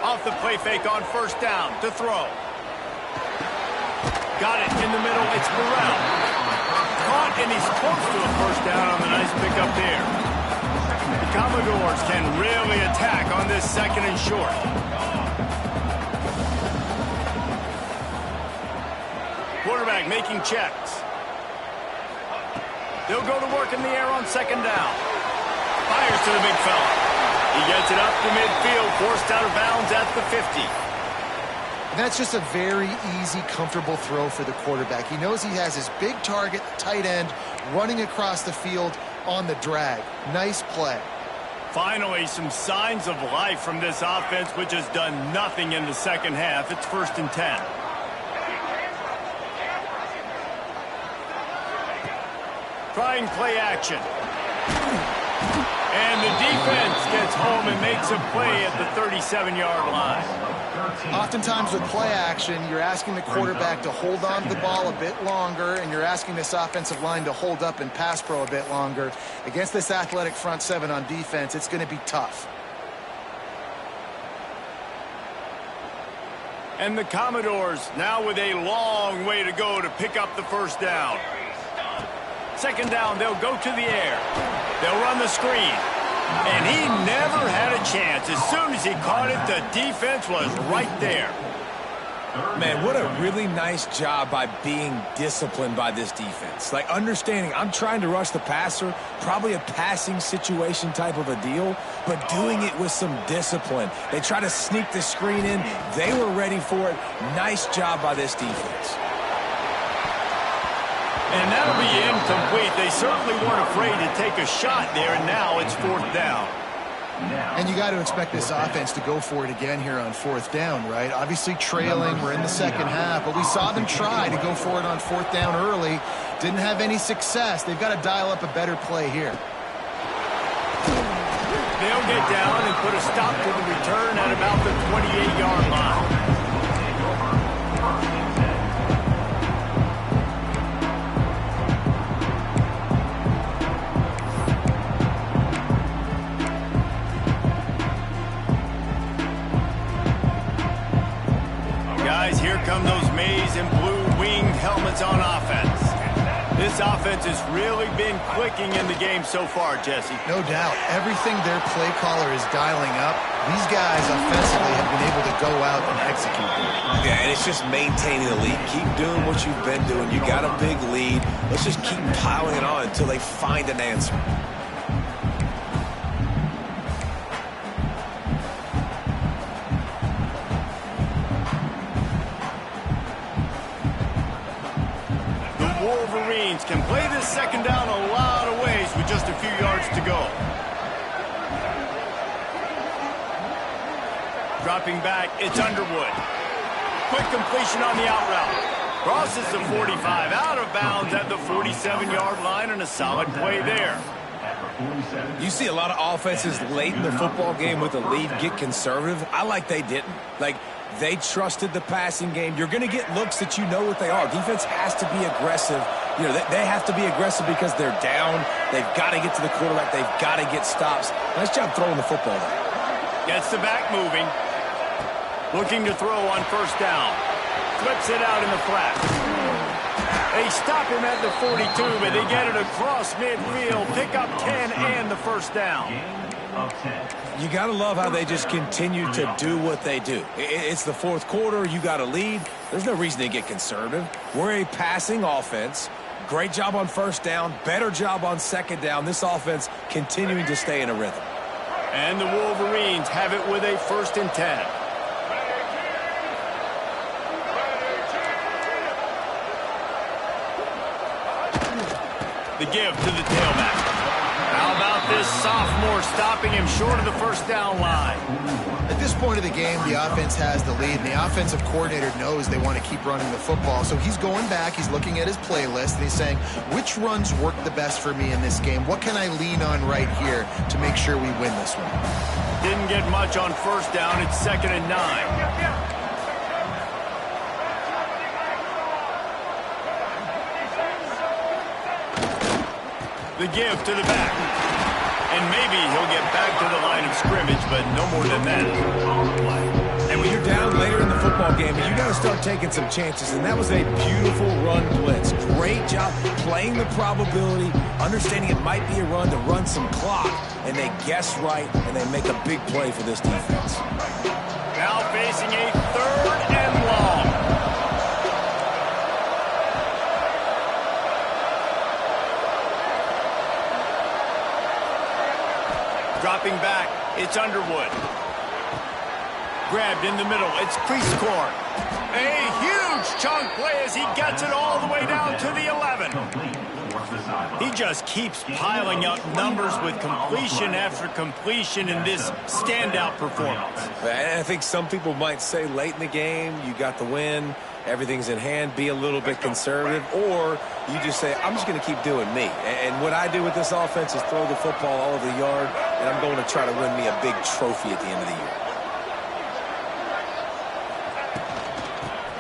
Off the play fake on first down to throw. Got it in the middle. It's Burrell. Caught, and he's close to a first down on the nice pickup there. The Commodores can really attack on this second and short. Quarterback making checks. They'll go to work in the air on second down. Fires to the big fella. He gets it up to midfield, forced out of bounds at the 50. That's just a very easy, comfortable throw for the quarterback. He knows he has his big target, tight end, running across the field on the drag. Nice play. Finally, some signs of life from this offense, which has done nothing in the second half. It's 1st and 10. Trying play action. And the defense gets home and makes a play at the 37-yard line. Oftentimes with play action, you're asking the quarterback to hold on to the ball a bit longer, and you're asking this offensive line to hold up and pass pro a bit longer. Against this athletic front seven on defense, it's going to be tough. And the Commodores now with a long way to go to pick up the first down. Second down, they'll go to the air. They'll run the screen. And he never had a chance. As soon as he caught it, the defense was right there. Man, what a really nice job by being disciplined by this defense. Like, understanding I'm trying to rush the passer, probably a passing situation type of a deal, but doing it with some discipline. They try to sneak the screen in. They were ready for it. Nice job by this defense. And that'll be incomplete. They certainly weren't afraid to take a shot there, and now it's 4th down. And you got to expect this offense to go for it again here on 4th down, right? Obviously trailing, we're in the second half, but we saw them try to go for it on 4th down early. Didn't have any success. They've got to dial up a better play here. They'll get down and put a stop to the return at about the 28-yard line. Guys, here come those maize and blue winged helmets on offense. This offense has really been clicking in the game so far, Jesse. No doubt. Everything their play caller is dialing up, these guys offensively have been able to go out and execute them. Yeah, and it's just maintaining the lead. Keep doing what you've been doing. You got a big lead. Let's just keep piling it on until they find an answer. Wolverines can play this second down a lot of ways with just a few yards to go. Dropping back, it's Underwood. Quick completion on the out route. Crosses the 45, out of bounds at the 47-yard line, and a solid play there. You see a lot of offenses late in the football game with a lead get conservative. I like they didn't. Like, they trusted the passing game. You're going to get looks that you know what they are. Defense has to be aggressive. You know, they have to be aggressive because they're down. They've got to get to the quarterback. They've got to get stops. Nice job throwing the football there. Gets the back moving. Looking to throw on 1st down. Flips it out in the flat. They stop him at the 42, but they get it across midfield. Pick up 10 and the 1st down. You got to love how they just continue to do what they do. It's the 4th quarter. You got a lead. There's no reason to get conservative. We're a passing offense. Great job on 1st down. Better job on 2nd down. This offense continuing to stay in a rhythm. And the Wolverines have it with a 1st and 10. The give to the tailback. How about this sophomore stopping him short of the 1st down line? At this point of the game, the offense has the lead, and the offensive coordinator knows they want to keep running the football. So he's going back, he's looking at his playlist, and he's saying, which runs work the best for me in this game? What can I lean on right here to make sure we win this one? Didn't get much on 1st down. It's 2nd and 9. The give to the back. And maybe he'll get back to the line of scrimmage, but no more than that. And when you're down later in the football game, you got to start taking some chances, and that was a beautiful run blitz. Great job playing the probability, understanding it might be a run to run some clock, and they guess right, and they make a big play for this defense. Now facing a 3rd and long. Dropping back, it's Underwood. Grabbed in the middle, it's Cleasecorn. A huge chunk play as he gets it all the way down to the 11. He just keeps piling up numbers with completion after completion in this standout performance. I think some people might say late in the game, you got the win, everything's in hand, be a little bit conservative, or you just say, I'm just going to keep doing me. And what I do with this offense is throw the football all over the yard, and I'm going to try to win me a big trophy at the end of the year.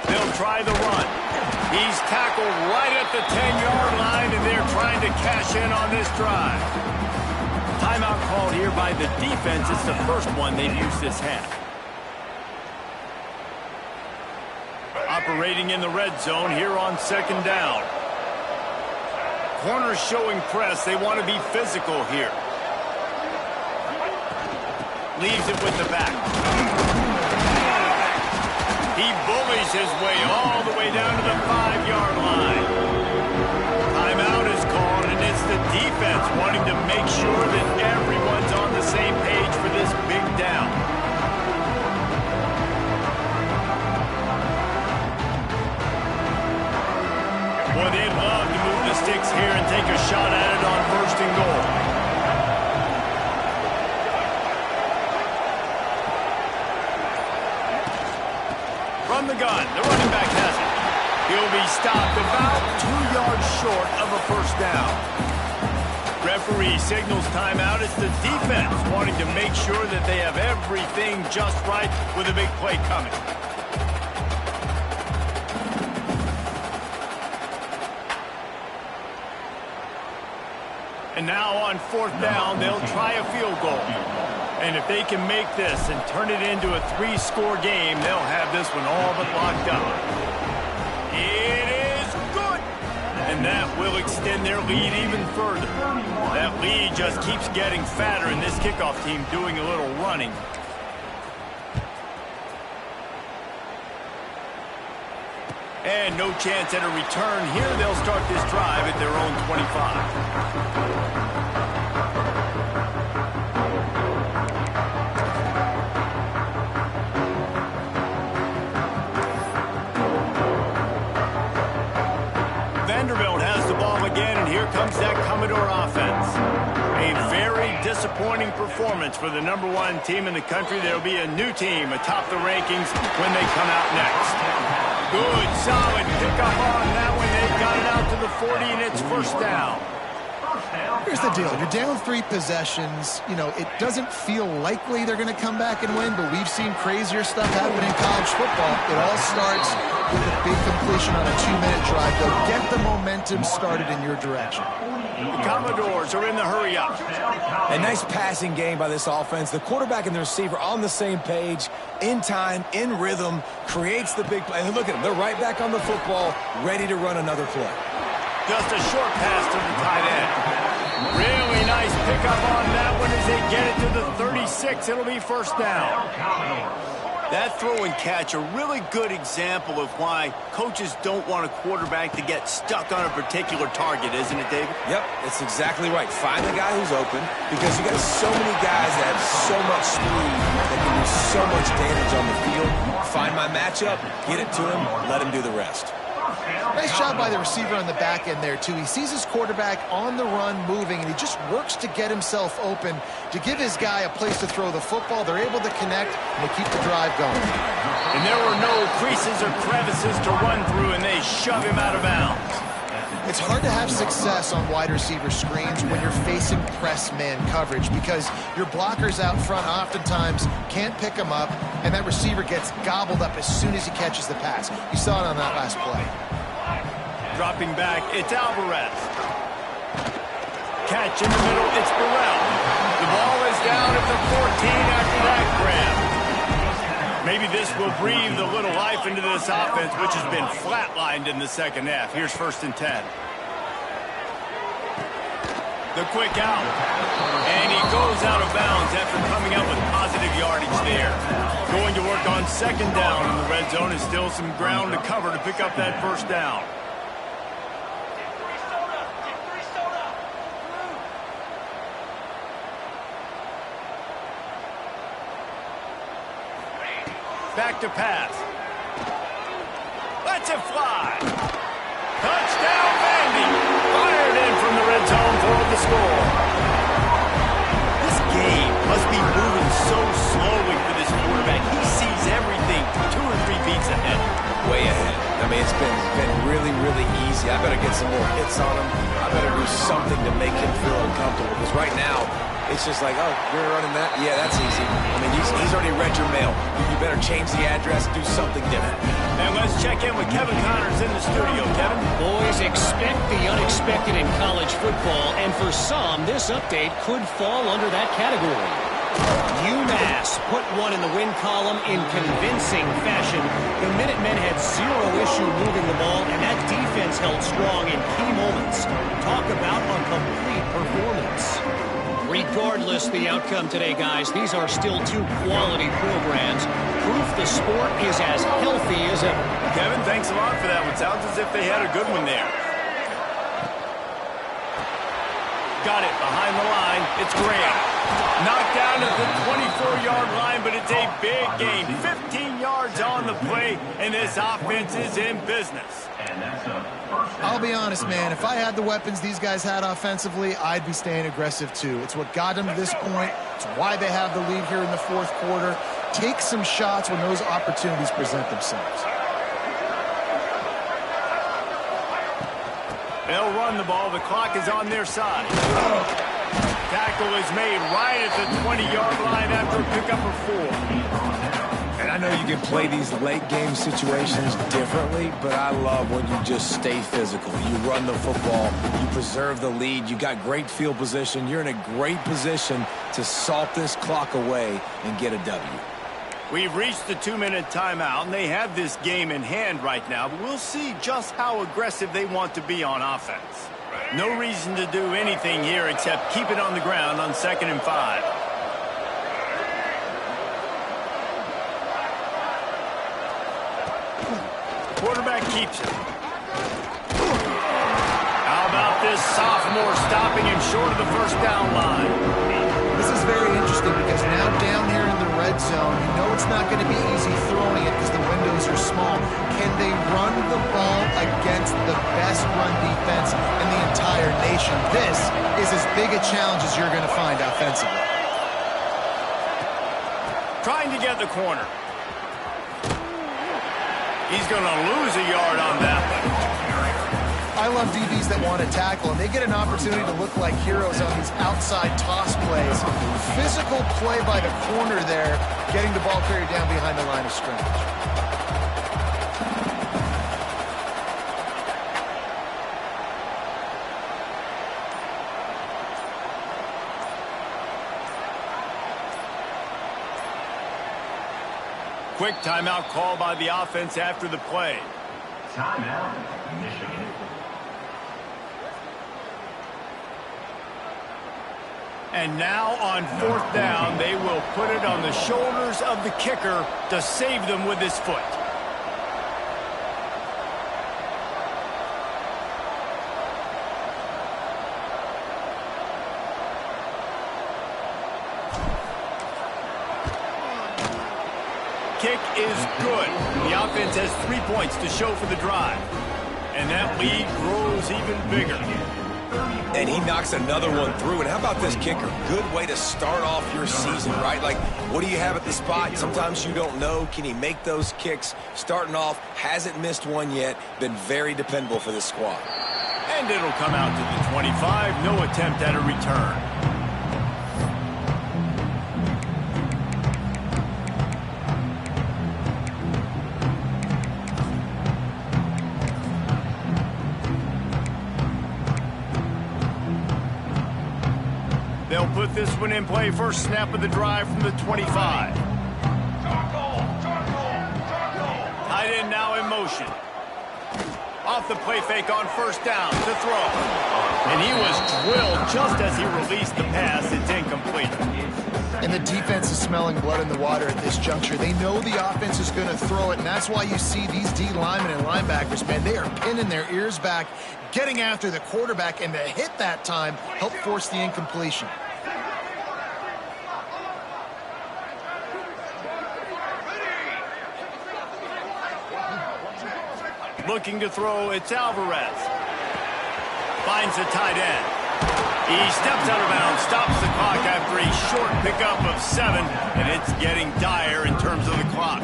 They'll try the run. He's tackled right at the 10-yard line, and they're trying to cash in on this drive. Timeout called here by the defense. It's the first one they've used this half. Operating in the red zone here on 2nd down. Corners showing press. They want to be physical here. Leaves it with the back. He bullies his way all the way down to the 5-yard line. Timeout is called, and it's the defense wanting to make sure that everyone's on the same page for this big down. Well, they'd love to move the sticks here and take a shot at it on 1st and goal. From the gun, the running back has it. He'll be stopped about 2 yards short of a 1st down. Referee signals timeout. It's the defense wanting to make sure that they have everything just right with a big play coming. And now on 4th down, they'll try a field goal. And if they can make this and turn it into a 3-score game, they'll have this one all but locked up. It is good! And that will extend their lead even further. That lead just keeps getting fatter, and this kickoff team doing a little running. And no chance at a return here. They'll start this drive at their own 25. Vanderbilt has the ball again, and here comes that Commodore offense. A very disappointing performance for the #1 team in the country. There'll be a new team atop the rankings when they come out next. Good, solid pickup on that one. They've got it out to the 40, and it's 1st down. Here's the deal. You're down 3 possessions. You know, it doesn't feel likely they're going to come back and win, but we've seen crazier stuff happen in college football. It all starts with a big completion on a 2-minute drive. They'll get the momentum started in your direction. The Commodores are in the hurry-up. A nice passing game by this offense. The quarterback and the receiver on the same page, in time, in rhythm, creates the big play. And look at them. They're right back on the football, ready to run another play. Just a short pass to the tight end. Really nice pickup on that one as they get it to the 36. It'll be 1st down. That throw and catch, a really good example of why coaches don't want a quarterback to get stuck on a particular target, isn't it, David? Yep, that's exactly right. Find the guy who's open, because you got so many guys that have so much speed that can do so much damage on the field. Find my matchup, get it to him, let him do the rest. Nice job by the receiver on the back end there, too. He sees his quarterback on the run moving, and he just works to get himself open to give his guy a place to throw the football. They're able to connect, and they keep the drive going. And there were no creases or crevices to run through, and they shove him out of bounds. It's hard to have success on wide receiver screens when you're facing press man coverage because your blockers out front oftentimes can't pick them up, and that receiver gets gobbled up as soon as he catches the pass. You saw it on that last play. Dropping back, it's Alvarez. Catch in the middle, it's Burrell. The ball is down at the 14 after that grab. Maybe this will breathe a little life into this offense, which has been flatlined in the 2nd half. Here's 1st and 10. The quick out. And he goes out of bounds after coming out with positive yardage there. Going to work on 2nd down in the red zone, and still some ground to cover to pick up that 1st down. Back to pass. Lets it fly. Touchdown, Vandy. Fired in from the red zone for the score. This game must be moving so slowly for this quarterback. He sees everything 2 or 3 beats ahead. Way ahead. I mean, it's been really, really easy. I better get some more hits on him. I better do something to make him feel uncomfortable, because right now, it's just like, oh, you're running that? Yeah, that's easy. I mean, he's already read your mail. You better change the address, do something different. And let's check in with Kevin Connors in the studio. Kevin? Boys, expect the unexpected in college football, and for some, this update could fall under that category. UMass put one in the win column in convincing fashion. The Minutemen had zero issue moving the ball, and that defense held strong in key moments. Talk about a complete performance. Regardless the outcome today, guys, these are still two quality programs. Proof the sport is as healthy as ever. Kevin, thanks a lot for that one. Sounds as if they had a good one there. Got it behind the line. It's Graham. Knocked down at the 24-yard line, but it's a big gain. 15 yards on the play, and this offense is in business. And that's a first down. I'll be honest, man. If I had the weapons these guys had offensively, I'd be staying aggressive too. It's what got them to this point. It's why they have the lead here in the fourth quarter. Take some shots when those opportunities present themselves. They'll run the ball. The clock is on their side. Tackle is made right at the 20-yard line after a pickup of 4. And I know you can play these late game situations differently, but I love when you just stay physical. You run the football, you preserve the lead, you got great field position, you're in a great position to salt this clock away and get a W. We've reached the 2-minute timeout, and they have this game in hand right now, but we'll see just how aggressive they want to be on offense. No reason to do anything here except keep it on the ground on 2nd and 5. Quarterback keeps it. How about this sophomore stopping him short of the first down line? This is very interesting because now down here in the red zone, you know it's not going to be easy throwing it because the windows are small. Can they run the ball against the best run defense in the entire nation? This is as big a challenge as you're going to find offensively. Trying to get the corner. He's going to lose a yard on that one. I love DBs that want to tackle, and they get an opportunity to look like heroes on these outside toss plays. Physical play by the corner there, getting the ball carried down behind the line of scrimmage. Quick timeout call by the offense after the play. Timeout, Michigan. And now on 4th down, they will put it on the shoulders of the kicker to save them with his foot. Kick is good. The offense has 3 points to show for the drive. And that lead grows even bigger. And he knocks another one through. And how about this kicker? Good way to start off your season, right? Like, what do you have at the spot? Sometimes you don't know. Can he make those kicks? Starting off, hasn't missed one yet. Been very dependable for this squad. And it'll come out to the 25. No attempt at a return. They'll put this one in play. First snap of the drive from the 25. Tight end now in motion. Off the play fake on first down to throw. And he was drilled just as he released the pass. It's incomplete. And the defense is smelling blood in the water at this juncture. They know the offense is going to throw it, and that's why you see these D linemen and linebackers, man, they are pinning their ears back, getting after the quarterback, and to hit that time, help force the incompletion. Looking to throw, it's Alvarez. Finds the tight end. He steps out of bounds, stops the clock after a short pickup of 7, and it's getting dire in terms of the clock.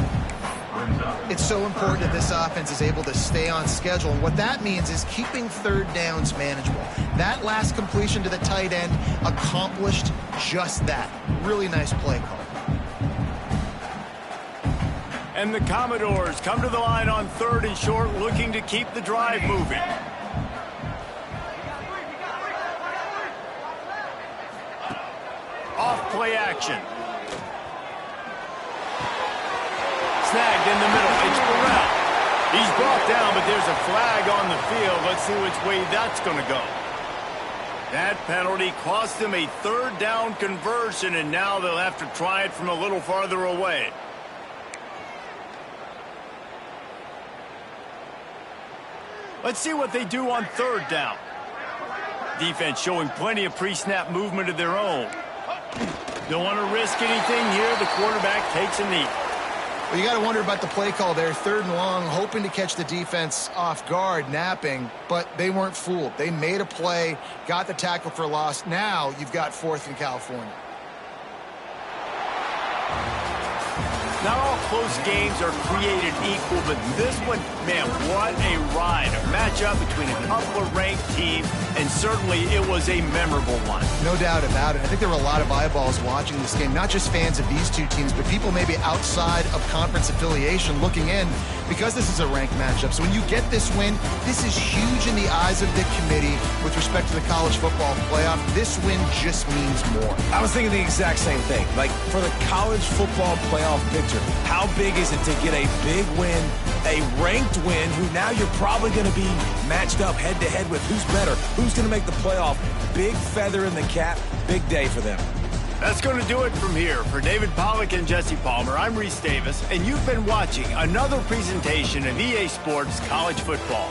It's so important that this offense is able to stay on schedule, and what that means is keeping third downs manageable. That last completion to the tight end accomplished just that. Really nice play call. And the Commodores come to the line on 3rd and short, looking to keep the drive moving. Off play action. Snagged in the middle. It's Burrell. He's brought down, but there's a flag on the field. Let's see which way that's going to go. That penalty cost them a third down conversion, and now they'll have to try it from a little farther away. Let's see what they do on third down. Defense showing plenty of pre-snap movement of their own. Don't want to risk anything here. The quarterback takes a knee. Well, you got to wonder about the play call there. Third and long, hoping to catch the defense off guard, napping, but they weren't fooled. They made a play, got the tackle for a loss. Now you've got 4th in California. Not all close games are created equal, but this one, man, what a ride. A matchup between a couple of ranked teams, and certainly it was a memorable one. No doubt about it. I think there were a lot of eyeballs watching this game, not just fans of these two teams, but people maybe outside of conference affiliation looking in, because this is a ranked matchup. So when you get this win, this is huge in the eyes of the committee with respect to the college football playoff. This win just means more. I was thinking the exact same thing. Like, for the college football playoff picture, how big is it to get a big win, a ranked win, who now you're probably going to be matched up head-to-head with who's better, who's going to make the playoff. Big feather in the cap, big day for them. That's going to do it from here. For David Pollack and Jesse Palmer, I'm Reese Davis, and you've been watching another presentation of EA Sports College Football.